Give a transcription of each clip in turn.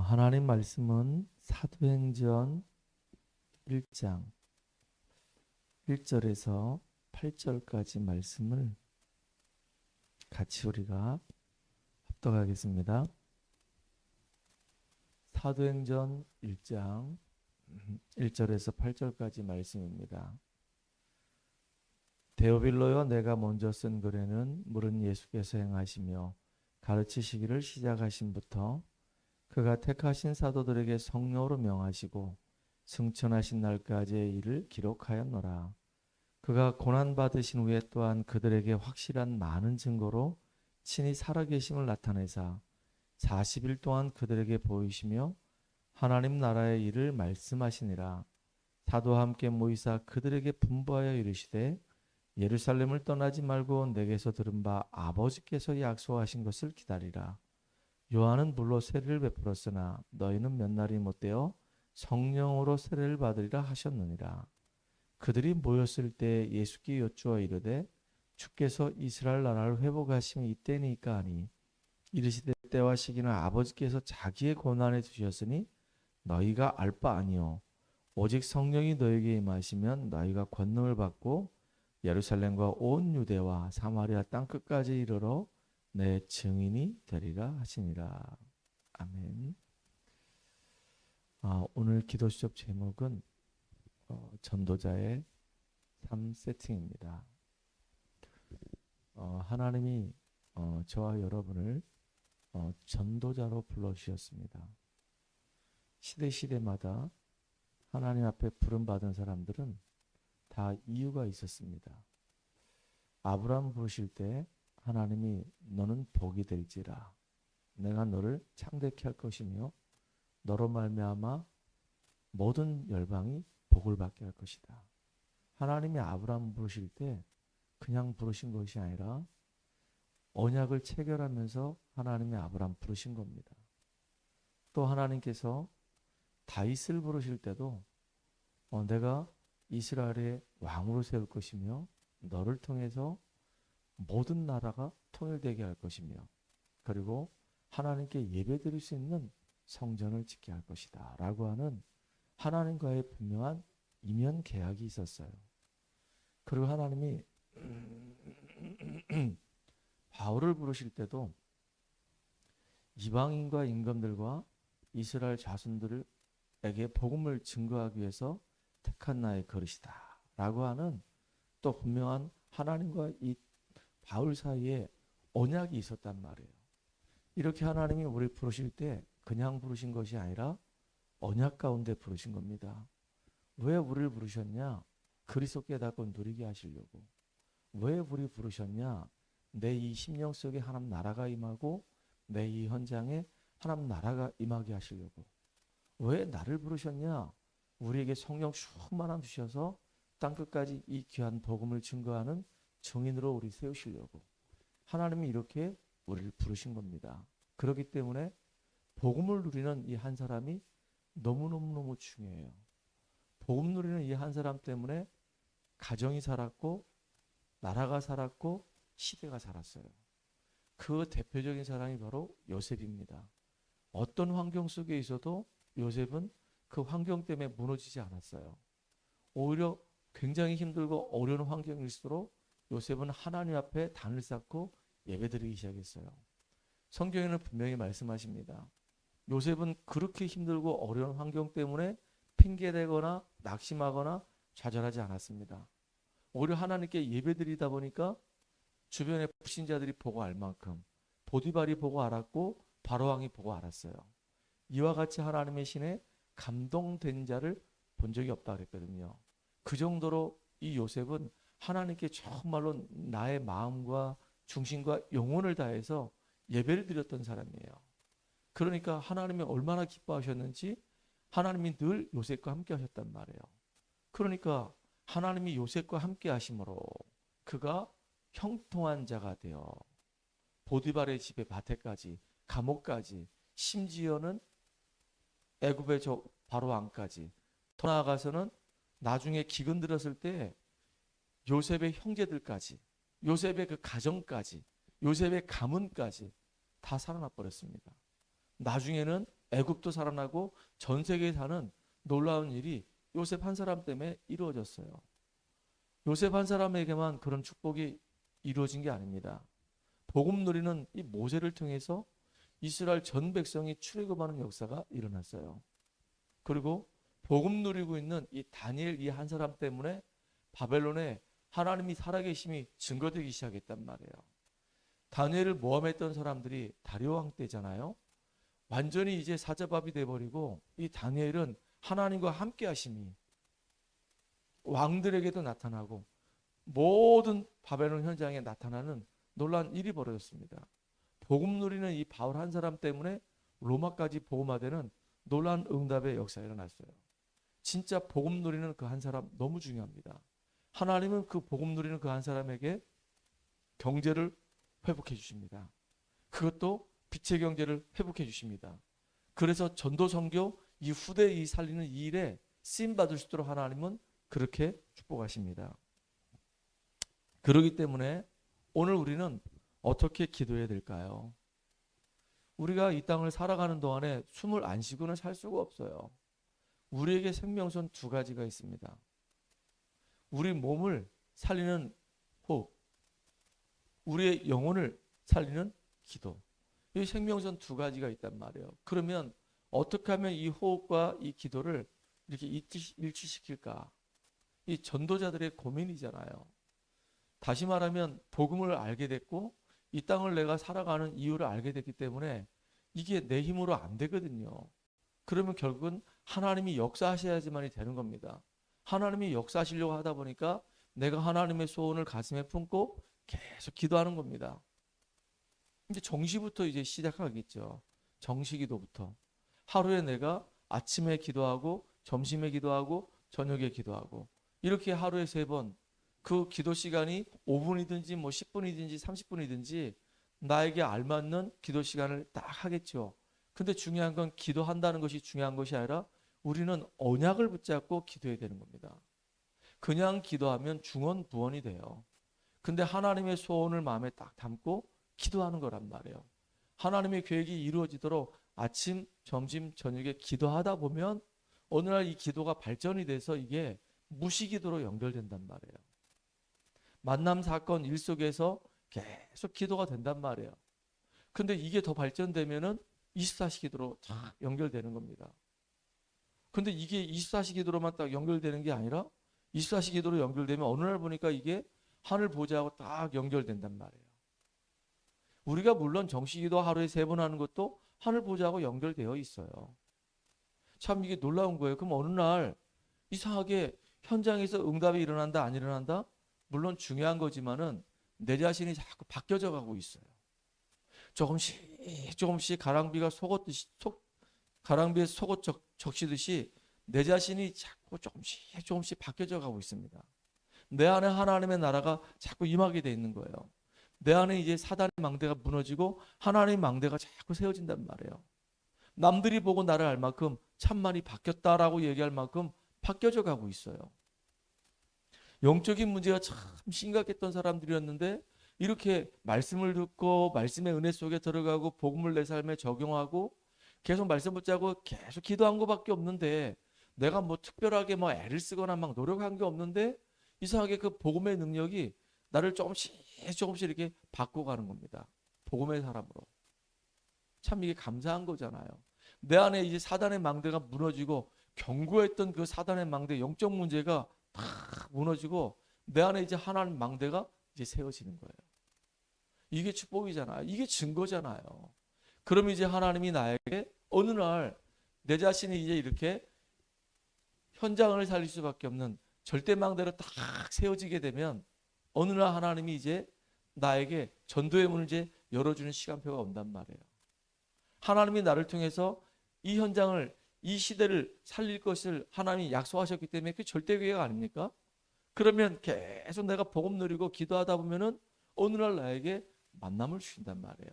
하나님 말씀은 사도행전 1장 1절에서 8절까지 말씀을 같이 우리가 합독하겠습니다. 사도행전 1장 1절에서 8절까지 말씀입니다. 데오빌로여, 내가 먼저 쓴 글에는 물은 예수께서 행하시며 가르치시기를 시작하신부터 그가 택하신 사도들에게 성령으로 명하시고 승천하신 날까지의 일을 기록하였노라. 그가 고난받으신 후에 또한 그들에게 확실한 많은 증거로 친히 살아계심을 나타내사 40일 동안 그들에게 보이시며 하나님 나라의 일을 말씀하시니라. 사도와 함께 모이사 그들에게 분부하여 이르시되 예루살렘을 떠나지 말고 내게서 들은 바 아버지께서 약속하신 것을 기다리라. 요한은 물로 세례를 베풀었으나 너희는 몇 날이 못되어 성령으로 세례를 받으리라 하셨느니라. 그들이 모였을 때 예수께 여쭈어 이르되 주께서 이스라엘 나라를 회복하심이 이때니까 하니 이르시되 때와 시기는 아버지께서 자기의 권한에 두셨으니 너희가 알 바 아니요 오직 성령이 너희에게 임하시면 너희가 권능을 받고 예루살렘과 온 유대와 사마리아 땅끝까지 이르러 내 증인이 되리라 하시니라. 아멘. 오늘 기도 수업 제목은 전도자의 삶 세팅입니다. 하나님이 저와 여러분을 전도자로 불러주셨습니다. 시대마다 하나님 앞에 부름받은 사람들은 다 이유가 있었습니다. 아브라함 부르실 때 하나님이 너는 복이 될지라, 내가 너를 창대케 할 것이며 너로 말미암아 모든 열방이 복을 받게 할 것이다. 하나님이 아브라함 부르실 때 그냥 부르신 것이 아니라 언약을 체결하면서 하나님이 아브라함 부르신 겁니다. 또 하나님께서 다윗을 부르실 때도 내가 이스라엘의 왕으로 세울 것이며 너를 통해서 모든 나라가 통일되게 할 것이며 그리고 하나님께 예배드릴 수 있는 성전을 짓게 할 것이다 라고 하는 하나님과의 분명한 이면 계약이 있었어요. 그리고 하나님이 바울을 부르실 때도 이방인과 임금들과 이스라엘 자손들에게 복음을 증거하기 위해서 택한 나의 그릇이다 라고 하는 또 분명한 하나님과 이 바울 사이에 언약이 있었단 말이에요. 이렇게 하나님이 우리를 부르실 때 그냥 부르신 것이 아니라 언약 가운데 부르신 겁니다. 왜 우리를 부르셨냐? 그리스도 깨닫고 누리게 하시려고. 왜 우리 부르셨냐? 내 이 심령 속에 하나님 나라가 임하고 내 이 현장에 하나님 나라가 임하게 하시려고. 왜 나를 부르셨냐? 우리에게 성령 충만함 주셔서 땅끝까지 이 귀한 복음을 증거하는 증인으로 우리 세우시려고. 하나님이 이렇게 우리를 부르신 겁니다. 그렇기 때문에 복음을 누리는 이 한 사람이 너무너무 중요해요. 복음 누리는 이 한 사람 때문에 가정이 살았고 나라가 살았고 시대가 살았어요. 그 대표적인 사람이 바로 요셉입니다. 어떤 환경 속에 있어도 요셉은 그 환경 때문에 무너지지 않았어요. 오히려 굉장히 힘들고 어려운 환경일수록 요셉은 하나님 앞에 단을 쌓고 예배드리기 시작했어요. 성경에는 분명히 말씀하십니다. 요셉은 그렇게 힘들고 어려운 환경 때문에 핑계대거나 낙심하거나 좌절하지 않았습니다. 오히려 하나님께 예배드리다 보니까 주변의 불신자들이 보고 알 만큼 보디발이 보고 알았고 바로왕이 보고 알았어요. 이와 같이 하나님의 신에 감동된 자를 본 적이 없다 그랬거든요. 그 정도로 이 요셉은 하나님께 정말로 나의 마음과 중심과 영혼을 다해서 예배를 드렸던 사람이에요. 그러니까 하나님이 얼마나 기뻐하셨는지 하나님이 늘 요셉과 함께 하셨단 말이에요. 그러니까 하나님이 요셉과 함께 하심으로 그가 형통한 자가 되어 보디발의 집에 밭에까지 감옥까지 심지어는 애굽의 저 바로 왕까지 더 나아가서는 나중에 기근 들었을 때 요셉의 형제들까지 요셉의 그 가정까지 요셉의 가문까지 다 살아나 버렸습니다. 나중에는 애굽도 살아나고 전 세계에 사는 놀라운 일이 요셉 한 사람 때문에 이루어졌어요. 요셉 한 사람에게만 그런 축복이 이루어진 게 아닙니다. 복음 누리는 이 모세를 통해서 이스라엘 전 백성이 출애굽하는 역사가 일어났어요. 그리고 복음 누리고 있는 이 다니엘 이 한 사람 때문에 바벨론에 하나님이 살아계심이 증거되기 시작했단 말이에요. 다니엘을 모함했던 사람들이 다리오 왕 때잖아요. 완전히 이제 사자밥이 돼버리고 이 다니엘은 하나님과 함께 하심이 왕들에게도 나타나고 모든 바벨론 현장에 나타나는 놀라운 일이 벌어졌습니다. 복음 누리는 이 바울 한 사람 때문에 로마까지 복음화되는 놀라운 응답의 역사가 일어났어요. 진짜 복음 누리는 그 한 사람 너무 중요합니다. 하나님은 그 복음 누리는 그 한 사람에게 경제를 회복해 주십니다. 그것도 빛의 경제를 회복해 주십니다. 그래서 전도 선교 이 후대 이 살리는 이 일에 쓰임 받을 수 있도록 하나님은 그렇게 축복하십니다. 그렇기 때문에 오늘 우리는 어떻게 기도해야 될까요? 우리가 이 땅을 살아가는 동안에 숨을 안 쉬고는 살 수가 없어요. 우리에게 생명선 두 가지가 있습니다. 우리 몸을 살리는 호흡, 우리의 영혼을 살리는 기도. 이 생명선 두 가지가 있단 말이에요. 그러면 어떻게 하면 이 호흡과 이 기도를 이렇게 일치시킬까? 이 전도자들의 고민이잖아요. 다시 말하면 복음을 알게 됐고 이 땅을 내가 살아가는 이유를 알게 됐기 때문에 이게 내 힘으로 안 되거든요. 그러면 결국은 하나님이 역사하셔야지만이 되는 겁니다. 하나님이 역사하시려고 하다 보니까 내가 하나님의 소원을 가슴에 품고 계속 기도하는 겁니다. 이제 정시부터 이제 시작하겠죠. 정시기도부터. 하루에 내가 아침에 기도하고 점심에 기도하고 저녁에 기도하고 이렇게 하루에 3번 그 기도 시간이 5분이든지 뭐 10분이든지 30분이든지 나에게 알맞는 기도 시간을 딱 하겠죠. 근데 중요한 건 기도한다는 것이 중요한 것이 아니라 우리는 언약을 붙잡고 기도해야 되는 겁니다. 그냥 기도하면 중언부언이 돼요. 근데 하나님의 소원을 마음에 딱 담고 기도하는 거란 말이에요. 하나님의 계획이 이루어지도록 아침, 점심, 저녁에 기도하다 보면 어느 날 이 기도가 발전이 돼서 이게 무시기도로 연결된단 말이에요. 만남 사건 일 속에서 계속 기도가 된단 말이에요. 근데 이게 더 발전되면은 24시 기도로 딱 연결되는 겁니다. 근데 이게 24시 기도로만 딱 연결되는 게 아니라 24시 기도로 연결되면 어느 날 보니까 이게 하늘 보좌하고 딱 연결된단 말이에요. 우리가 물론 정시기도 하루에 3번 하는 것도 하늘 보좌하고 연결되어 있어요. 참 이게 놀라운 거예요. 그럼 어느 날 이상하게 현장에서 응답이 일어난다 안 일어난다? 물론 중요한 거지만은 내 자신이 자꾸 바뀌어져 가고 있어요. 조금씩 가랑비가 가랑비에 속옷 적시듯이 내 자신이 자꾸 조금씩 바뀌어져 가고 있습니다. 내 안에 하나님의 나라가 자꾸 임하게 돼 있는 거예요. 내 안에 이제 사단의 망대가 무너지고 하나님의 망대가 자꾸 세워진단 말이에요. 남들이 보고 나를 알 만큼 참 많이 바뀌었다라고 얘기할 만큼 바뀌어져 가고 있어요. 영적인 문제가 참 심각했던 사람들이었는데 이렇게 말씀을 듣고 말씀의 은혜 속에 들어가고 복음을 내 삶에 적용하고 계속 말씀 붙잡고 계속 기도한 것밖에 없는데 내가 뭐 특별하게 뭐 애를 쓰거나 막 노력한 게 없는데 이상하게 그 복음의 능력이 나를 조금씩 이렇게 바꿔가는 겁니다. 복음의 사람으로. 참 이게 감사한 거잖아요. 내 안에 이제 사단의 망대가 무너지고 견고했던 그 사단의 망대 영적 문제가 다 무너지고 내 안에 이제 하나님 망대가 이제 세워지는 거예요. 이게 축복이잖아요. 이게 증거잖아요. 그럼 이제 하나님이 나에게 어느 날 내 자신이 이제 이렇게 현장을 살릴 수밖에 없는 절대 망대로 딱 세워지게 되면 어느 날 하나님이 이제 나에게 전도의 문을 이제 열어주는 시간표가 온단 말이에요. 하나님이 나를 통해서 이 현장을 이 시대를 살릴 것을 하나님이 약속하셨기 때문에 그게 절대 계획 아닙니까? 그러면 계속 내가 복음 누리고 기도하다 보면은 어느 날 나에게 만남을 주신단 말이에요.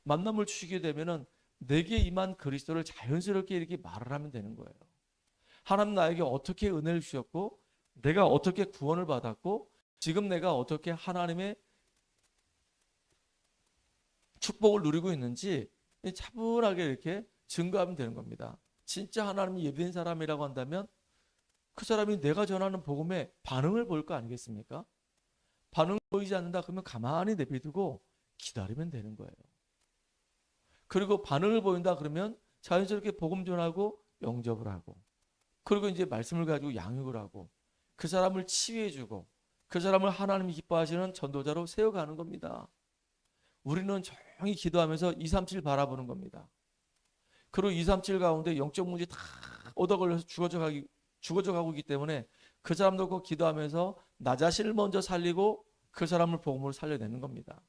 만남을 주시게 되면은 내게 임한 그리스도를 자연스럽게 이렇게 말을 하면 되는 거예요. 하나님 나에게 어떻게 은혜를 주셨고 내가 어떻게 구원을 받았고 지금 내가 어떻게 하나님의 축복을 누리고 있는지 차분하게 이렇게 증거하면 되는 겁니다. 진짜 하나님이 예비된 사람이라고 한다면 그 사람이 내가 전하는 복음에 반응을 보일 거 아니겠습니까? 반응을 보이지 않는다 그러면 가만히 내비두고 기다리면 되는 거예요. 그리고 반응을 보인다 그러면 자연스럽게 복음 전하고 영접을 하고, 그리고 이제 말씀을 가지고 양육을 하고, 그 사람을 치유해주고, 그 사람을 하나님이 기뻐하시는 전도자로 세워가는 겁니다. 우리는 조용히 기도하면서 2, 3, 7 바라보는 겁니다. 그리고 2, 3, 7 가운데 영적 문제 다 얻어 걸려서 죽어져 가고 있기 때문에 그 사람 놓고 기도하면서 나 자신을 먼저 살리고 그 사람을 복음으로 살려내는 겁니다.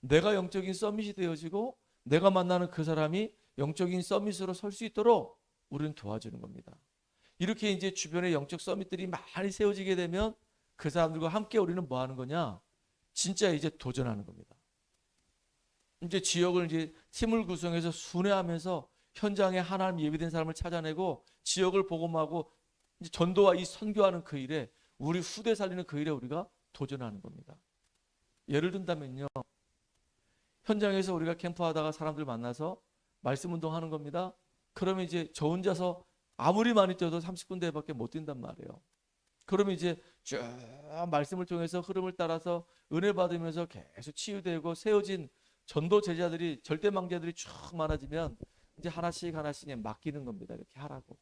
내가 영적인 서밋이 되어지고 내가 만나는 그 사람이 영적인 서밋으로 설 수 있도록 우리는 도와주는 겁니다. 이렇게 이제 주변에 영적 서밋들이 많이 세워지게 되면 그 사람들과 함께 우리는 뭐 하는 거냐? 진짜 이제 도전하는 겁니다. 이제 지역을 이제 팀을 구성해서 순회하면서 현장에 하나님 예비된 사람을 찾아내고 지역을 복음하고 이제 전도와 이 선교하는 그 일에, 우리 후대 살리는 그 일에 우리가 도전하는 겁니다. 예를 든다면요, 현장에서 우리가 캠프하다가 사람들 만나서 말씀 운동하는 겁니다. 그러면 이제 저 혼자서 아무리 많이 뛰어도 30군데밖에 못 뛴단 말이에요. 그러면 이제 쭉 말씀을 통해서 흐름을 따라서 은혜 받으면서 계속 치유되고 세워진 전도 제자들이, 절대망자들이 쭉 많아지면 이제 하나씩 하나씩 맡기는 겁니다. 이렇게 하라고.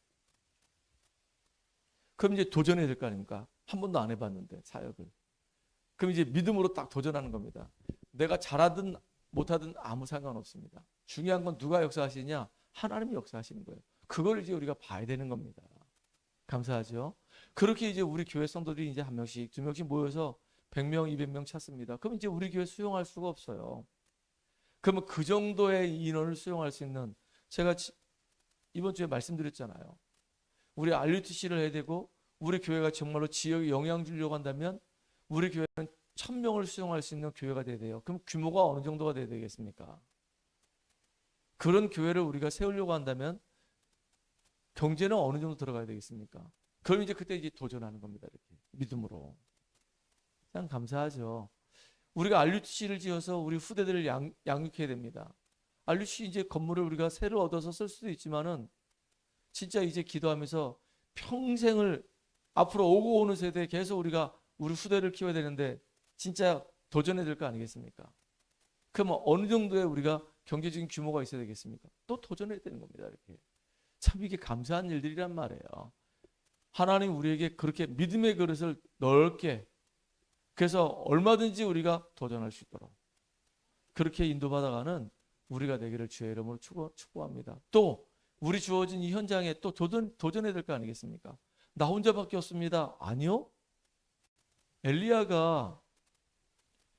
그럼 이제 도전해야 될 거 아닙니까? 한 번도 안 해봤는데 사역을. 그럼 이제 믿음으로 딱 도전하는 겁니다. 내가 잘하든 못하든 아무 상관없습니다. 중요한 건 누가 역사하시냐? 하나님이 역사하시는 거예요. 그걸 이제 우리가 봐야 되는 겁니다. 감사하죠? 그렇게 이제 우리 교회 성도들이 이제 한 명씩, 두 명씩 모여서 100명, 200명 찾습니다. 그럼 이제 우리 교회 수용할 수가 없어요. 그러면 그 정도의 인원을 수용할 수 있는, 제가 이번 주에 말씀드렸잖아요. 우리 RUTC를 해야 되고 우리 교회가 정말로 지역에 영향 주려고 한다면 우리 교회는 1000명을 수용할 수 있는 교회가 돼야 돼요. 그럼 규모가 어느 정도가 돼야 되겠습니까? 그런 교회를 우리가 세우려고 한다면 경제는 어느 정도 들어가야 되겠습니까? 그럼 이제 그때 이제 도전하는 겁니다. 이렇게 믿음으로. 참 감사하죠. 우리가 RUTC를 지어서 우리 후대들을 양육해야 됩니다. RUTC 이제 건물을 우리가 새로 얻어서 쓸 수도 있지만은 진짜 이제 기도하면서 평생을 앞으로 오고 오는 세대에 계속 우리가 우리 후대를 키워야 되는데 진짜 도전해야 될 거 아니겠습니까? 그러면 어느 정도의 우리가 경제적인 규모가 있어야 되겠습니까? 또 도전해야 되는 겁니다. 이렇게. 참 이게 감사한 일들이란 말이에요. 하나님 우리에게 그렇게 믿음의 그릇을 넓게, 그래서 얼마든지 우리가 도전할 수 있도록 그렇게 인도받아가는 우리가 되기를 주의 이름으로 축복합니다. 또 우리 주어진 이 현장에 또 도전해야 될 거 아니겠습니까? 나 혼자밖에 없습니다. 아니요. 엘리야가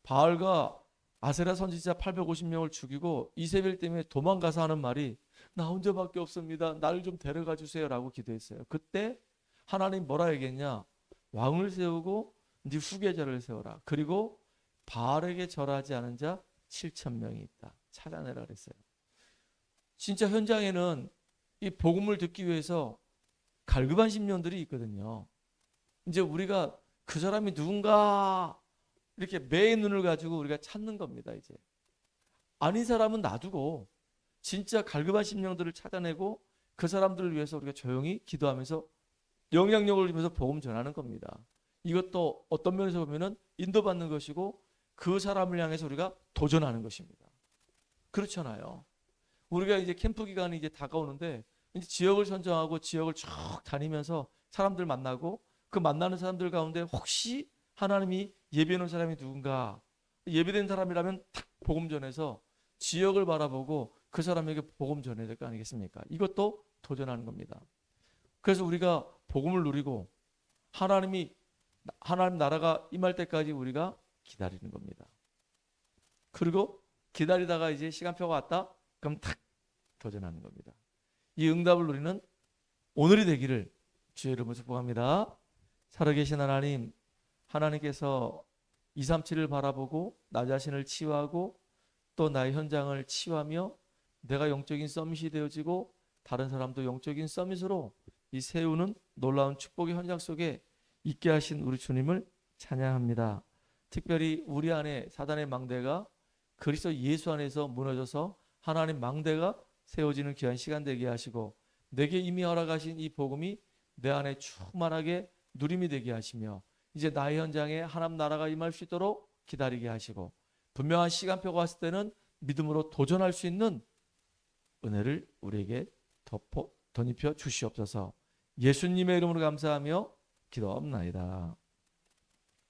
바알과 아세라 선지자 850명을 죽이고 이세벨 때문에 도망가서 하는 말이 나 혼자밖에 없습니다. 나를 좀 데려가 주세요 라고 기도했어요. 그때 하나님 뭐라 얘기했냐? 왕을 세우고 네 후계자를 세워라. 그리고 바알에게 절하지 않은 자 7,000명이 있다. 찾아내라 그랬어요. 진짜 현장에는 이 복음을 듣기 위해서 갈급한 심령들이 있거든요. 이제 우리가 그 사람이 누군가 이렇게 매의 눈을 가지고 우리가 찾는 겁니다. 이제 아닌 사람은 놔두고 진짜 갈급한 심령들을 찾아내고 그 사람들을 위해서 우리가 조용히 기도하면서 영향력을 주면서 복음 전하는 겁니다. 이것도 어떤 면에서 보면은 인도받는 것이고 그 사람을 향해서 우리가 도전하는 것입니다. 그렇잖아요. 우리가 이제 캠프 기간이 이제 다가오는데 이제 지역을 선정하고 지역을 쭉 다니면서 사람들 만나고 그 만나는 사람들 가운데 혹시 하나님이 예비해 놓은 사람이 누군가, 예비된 사람이라면 탁 복음 전해서 지역을 바라보고 그 사람에게 복음 전해야 될 거 아니겠습니까? 이것도 도전하는 겁니다. 그래서 우리가 복음을 누리고 하나님 나라가 임할 때까지 우리가 기다리는 겁니다. 그리고 기다리다가 이제 시간표가 왔다? 그럼 탁 도전하는 겁니다. 이 응답을 누리는 오늘이 되기를 주의 이름으로 축복합니다. 살아계신 하나님, 하나님께서 237을 바라보고 나 자신을 치유하고 또 나의 현장을 치유하며 내가 영적인 서밋이 되어지고 다른 사람도 영적인 서밋으로 이 세우는 놀라운 축복의 현장 속에 있게 하신 우리 주님을 찬양합니다. 특별히 우리 안에 사단의 망대가 그리스도 예수 안에서 무너져서 하나님 망대가 세워지는 귀한 시간 되게 하시고 내게 이미 허락하신 이 복음이 내 안에 충만하게 누림이 되게 하시며 이제 나의 현장에 하나님 나라가 임할 수 있도록 기다리게 하시고 분명한 시간표가 왔을 때는 믿음으로 도전할 수 있는 은혜를 우리에게 덧입혀 주시옵소서. 예수님의 이름으로 감사하며 기도합나이다.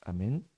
아멘.